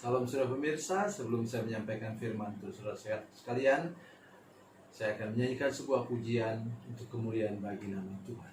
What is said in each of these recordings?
Salam saudara pemirsa, sebelum saya menyampaikan firman untuk saudara sekalian, saya akan menyanyikan sebuah pujian untuk kemuliaan bagi nama Tuhan.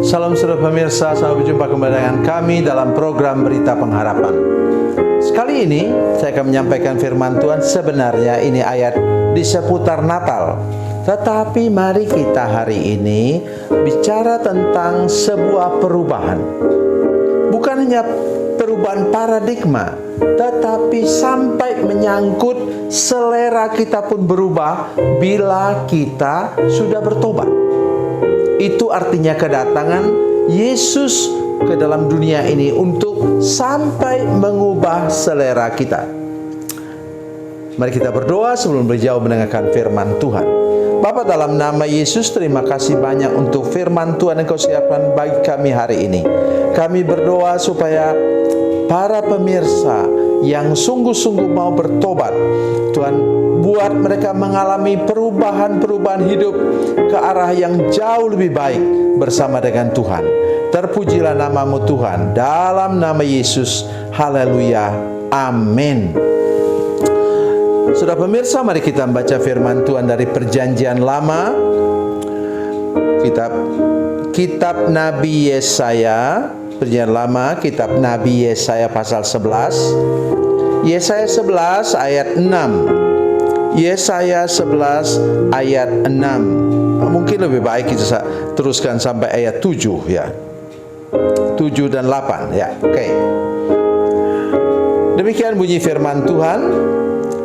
Salam saudara pemirsa, selamat berjumpa kembali dengan kami dalam program Berita Pengharapan. Sekali ini saya akan menyampaikan firman Tuhan. Sebenarnya ini ayat di seputar Natal, tetapi mari kita hari ini bicara tentang sebuah perubahan. Bukan hanya perubahan paradigma, tetapi sampai menyangkut selera kita pun berubah bila kita sudah bertobat. Itu artinya kedatangan Yesus ke dalam dunia ini untuk sampai mengubah selera kita. Mari kita berdoa sebelum berjauh mendengarkan firman Tuhan. Bapa, dalam nama Yesus, terima kasih banyak untuk firman Tuhan yang Kau siapkan bagi kami hari ini. Kami berdoa supaya para pemirsa yang sungguh-sungguh mau bertobat, Tuhan buat mereka mengalami perubahan-perubahan hidup ke arah yang jauh lebih baik bersama dengan Tuhan. Terpujilah nama-Mu Tuhan, dalam nama Yesus. Haleluya, amin. Saudara pemirsa, mari kita membaca firman Tuhan dari Perjanjian Lama, Kitab Nabi Yesaya. Perjanjian Lama, Kitab Nabi Yesaya pasal 11. Yesaya 11 ayat 6. Yesaya 11 ayat 6. Mungkin lebih baik kita teruskan sampai ayat 7 ya. 7 dan 8 ya. Oke. Demikian bunyi firman Tuhan.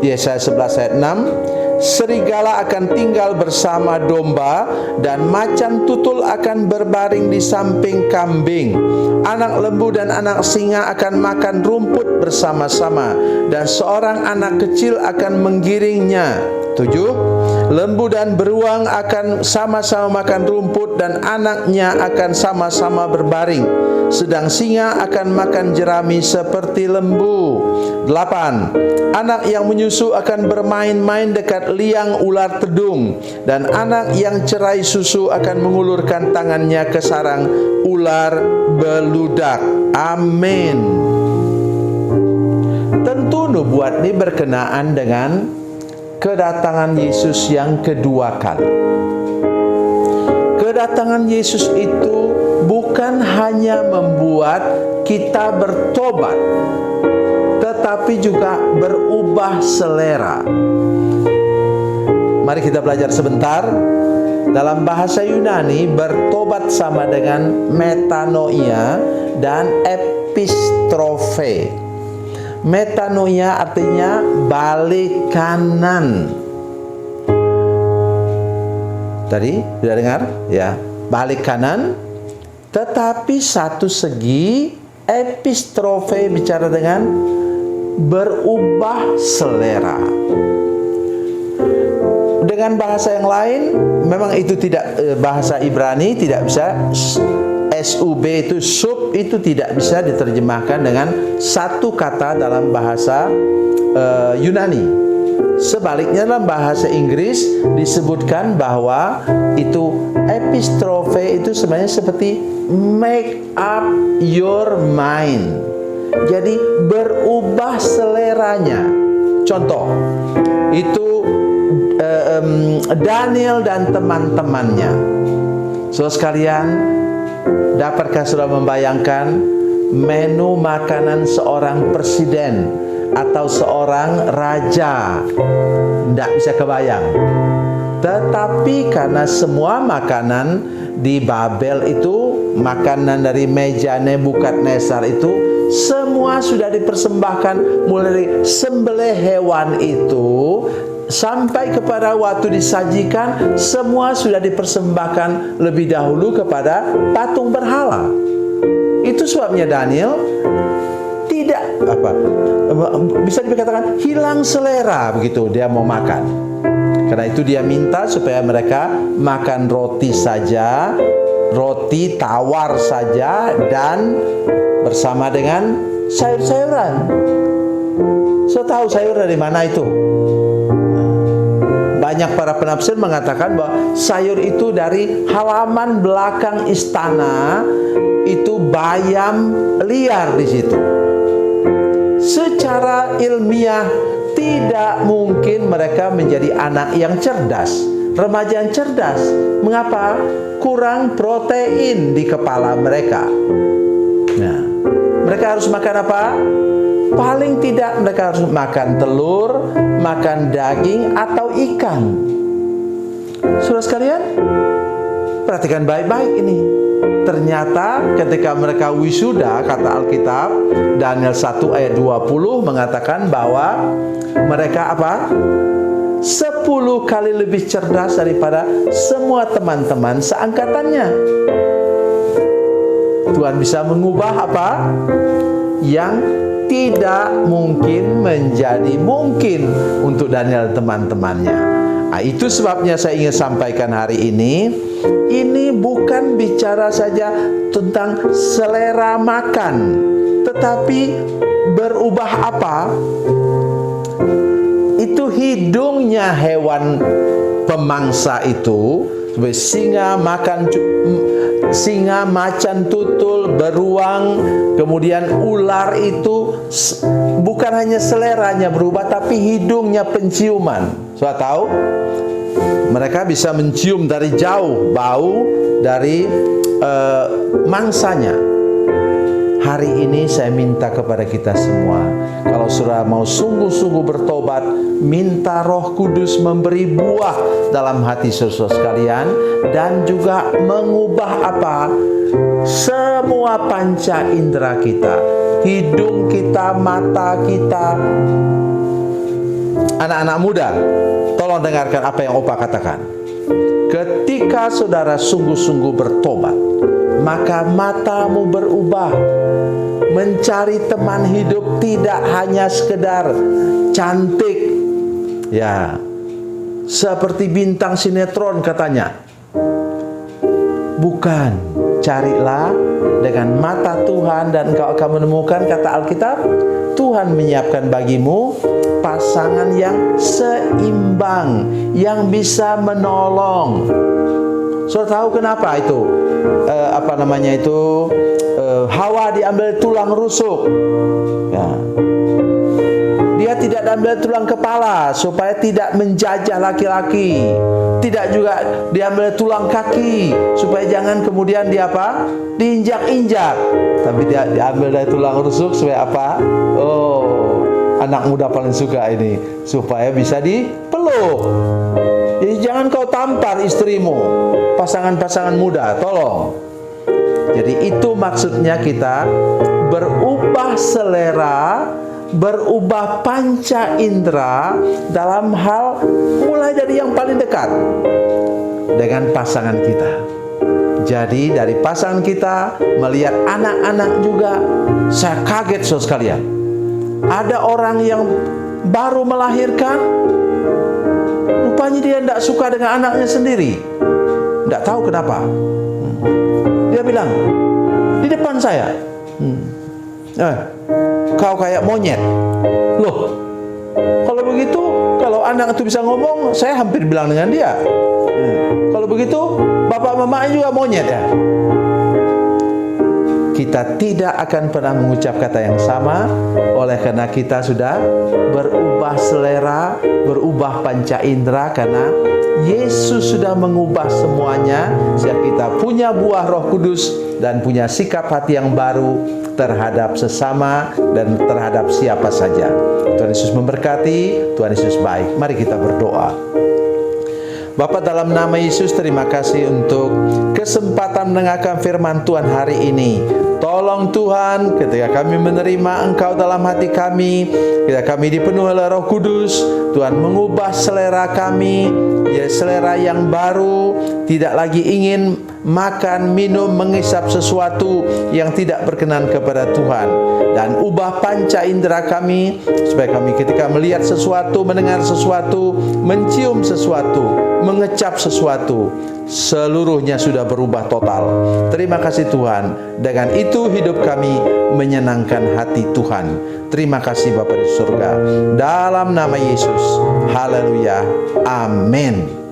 Yesaya 11 ayat 6. Serigala akan tinggal bersama domba, dan macan tutul akan berbaring di samping kambing. Anak lembu dan anak singa akan makan rumput bersama-sama, dan seorang anak kecil akan menggiringnya. 7. Lembu dan beruang akan sama-sama makan rumput dan anaknya akan sama-sama berbaring, sedang singa akan makan jerami seperti lembu. 8. Anak yang menyusu akan bermain-main dekat liang ular tedung, dan anak yang cerai susu akan mengulurkan tangannya ke sarang ular beludak. Amin. Tentu nubuat ini berkenaan dengan kedatangan Yesus yang kedua kali. Kedatangan Yesus itu bukan hanya membuat kita bertobat, tetapi juga berubah selera. Mari kita belajar sebentar. Dalam bahasa Yunani, bertobat sama dengan metanoia dan epistrofe. Metanoia artinya balik kanan. Tadi sudah dengar ya, balik kanan. Tetapi satu segi, epistrofe bicara dengan berubah selera. Dengan bahasa yang lain, memang itu tidak bahasa Ibrani, tidak bisa SUB itu sub itu tidak bisa diterjemahkan dengan satu kata dalam bahasa Yunani. Sebaliknya dalam bahasa Inggris disebutkan bahwa itu epistrofe itu sebenarnya seperti make up your mind. Jadi berubah seleranya. Contoh, itu Daniel dan teman-temannya. Saudara sekalian, dapatkah saudara membayangkan menu makanan seorang presiden atau seorang raja? Tidak bisa kebayang. Tetapi karena semua makanan di Babel itu, makanan dari meja Nebukadnezar itu, semua sudah dipersembahkan, mulai dari sembelih hewan itu sampai kepada waktu disajikan, semua sudah dipersembahkan lebih dahulu kepada patung berhala. Itu sebabnya Daniel tidak bisa dikatakan hilang selera begitu dia mau makan. Karena itu dia minta supaya mereka makan roti saja, roti tawar saja, dan bersama dengan sayur-sayuran. So tahu sayur dari mana itu? Banyak para penafsir mengatakan bahwa sayur itu dari halaman belakang istana, itu bayam liar di situ. Secara ilmiah tidak mungkin mereka menjadi anak yang cerdas, remaja yang cerdas. Mengapa? Kurang protein di kepala mereka. Nah, mereka harus makan apa? Paling tidak mereka harus makan telur, makan daging atau ikan. Saudara sekalian, perhatikan baik-baik ini. Ternyata ketika mereka wisuda, kata Alkitab, Daniel 1 ayat 20 mengatakan bahwa mereka apa? 10 kali lebih cerdas daripada semua teman-teman seangkatannya. Tuhan bisa mengubah apa? Yang tidak mungkin menjadi mungkin untuk Daniel teman-temannya. Nah, itu sebabnya saya ingin sampaikan hari ini bukan bicara saja tentang selera makan, tetapi berubah apa? Itu hidungnya hewan pemangsa itu, singa macan tutul, beruang, kemudian ular itu bukan hanya seleranya berubah, tapi hidungnya penciuman. Sudah tahu? Mereka bisa mencium dari jauh bau dari mangsanya. Hari ini saya minta kepada kita semua, kalau saudara mau sungguh-sungguh bertobat, minta Roh Kudus memberi buah dalam hati saudara sekalian, dan juga mengubah apa? Semua panca indera kita, hidung kita, mata kita. Anak-anak muda, tolong dengarkan apa yang Opa katakan. Ketika saudara sungguh-sungguh bertobat, maka matamu berubah. Mencari teman hidup tidak hanya sekedar cantik, ya, seperti bintang sinetron katanya. Bukan, carilah dengan mata Tuhan dan engkau akan menemukan, kata Alkitab, Tuhan menyiapkan bagimu pasangan yang seimbang, yang bisa menolong. Saudara tahu kenapa itu? Hawa diambil tulang rusuk. Ya. Dia tidak diambil tulang kepala supaya tidak menjajah laki-laki. Tidak juga diambil tulang kaki supaya jangan kemudian dia apa? Diinjak-injak. Tapi dia diambil dari tulang rusuk supaya apa? Oh, anak muda paling suka ini, supaya bisa dipeluk. Jadi jangan kau tampar istrimu, pasangan-pasangan muda, tolong. Jadi itu maksudnya kita berubah selera, berubah panca indera dalam hal mulai dari yang paling dekat dengan pasangan kita. Jadi dari pasangan kita melihat anak-anak juga, saya kaget saudara sekalian. Ada orang yang baru melahirkan, rupanya dia tidak suka dengan anaknya sendiri. Tidak tahu kenapa. Dia bilang di depan saya, kau kayak monyet. Loh, kalau begitu, kalau anak itu bisa ngomong, saya hampir bilang dengan dia, kalau begitu bapak mamanya juga monyet ya. Kita tidak akan pernah mengucap kata yang sama, oleh karena kita sudah berubah selera, berubah panca indera, karena Yesus sudah mengubah semuanya, sehingga kita punya buah Roh Kudus dan punya sikap hati yang baru terhadap sesama dan terhadap siapa saja. Tuhan Yesus memberkati, Tuhan Yesus baik. Mari kita berdoa. Bapa, dalam nama Yesus, terima kasih untuk kesempatan mendengarkan firman Tuhan hari ini. Tolong Tuhan, ketika kami menerima Engkau dalam hati kami, ketika kami dipenuhi oleh Roh Kudus, Tuhan mengubah selera kami, ya selera yang baru, tidak lagi ingin makan, minum, mengisap sesuatu yang tidak berkenan kepada Tuhan. Dan ubah panca indera kami, supaya kami ketika melihat sesuatu, mendengar sesuatu, mencium sesuatu, mengecap sesuatu, seluruhnya sudah berubah total. Terima kasih Tuhan. Dengan itu hidup kami menyenangkan hati Tuhan. Terima kasih Bapa di surga. Dalam nama Yesus. Haleluya. Amin.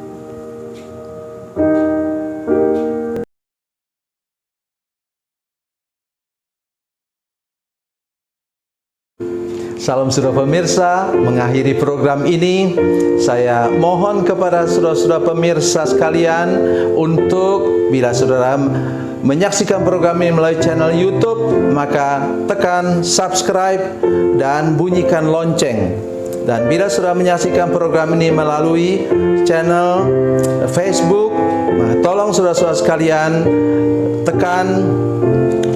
Salam saudara pemirsa, mengakhiri program ini, saya mohon kepada saudara-saudara pemirsa sekalian untuk bila saudara menyaksikan program ini melalui channel YouTube, maka tekan subscribe dan bunyikan lonceng. Dan bila saudara menyaksikan program ini melalui channel Facebook, tolong saudara-saudara sekalian tekan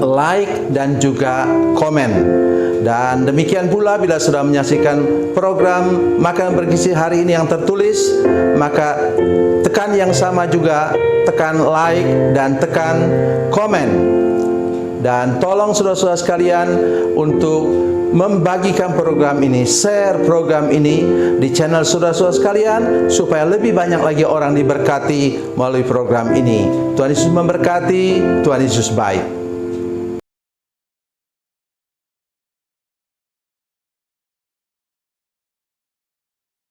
like dan juga komen. Dan demikian pula bila sudah menyaksikan program Makanan Bergizi hari ini yang tertulis, maka tekan yang sama juga, tekan like dan tekan komen. Dan tolong saudara-saudara sekalian untuk membagikan program ini, share program ini di channel saudara-saudara sekalian, supaya lebih banyak lagi orang diberkati melalui program ini. Tuhan Yesus memberkati, Tuhan Yesus baik.